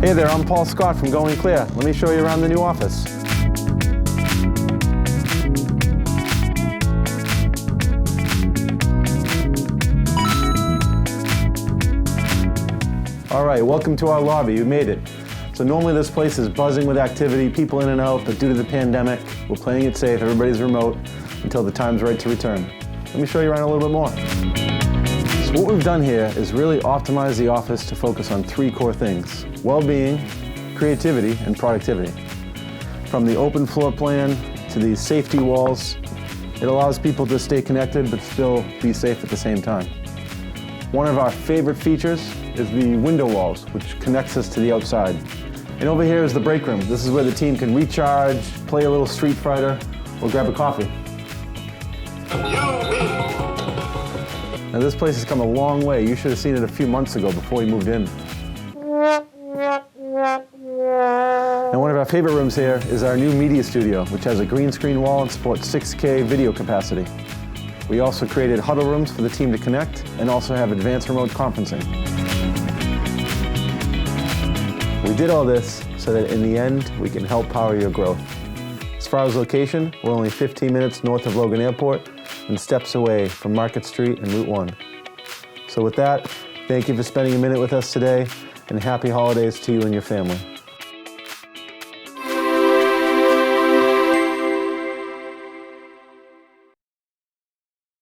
Hey there, I'm Paul Scott from GoingClear. Let me show you around the new office. All right, welcome to our lobby. You made it. So normally this place is buzzing with activity, people in and out, but due to the pandemic, we're playing it safe. Everybody's remote until the time's right to return. Let me show you around a little bit more. So what we've done here is really optimize the office to focus on three core things: well-being, creativity, and productivity. From the open floor plan to these safety walls, it allows people to stay connected but still be safe at the same time. One of our favorite features is the window walls, which connects us to the outside. And over here is the break room. This is where the team can recharge, play a little Street Fighter, or grab a coffee. Now this place has come a long way. You should have seen it a few months ago before we moved in. And one of our favorite rooms here is our new media studio, which has a green screen wall and supports 6K video capacity. We also created huddle rooms for the team to connect and also have advanced remote conferencing. We did all this so that in the end, we can help power your growth. As far as location, we're only 15 minutes north of Logan Airport and steps away from Market Street and Route 1. So with that, thank you for spending a minute with us today, and happy holidays to you and your family.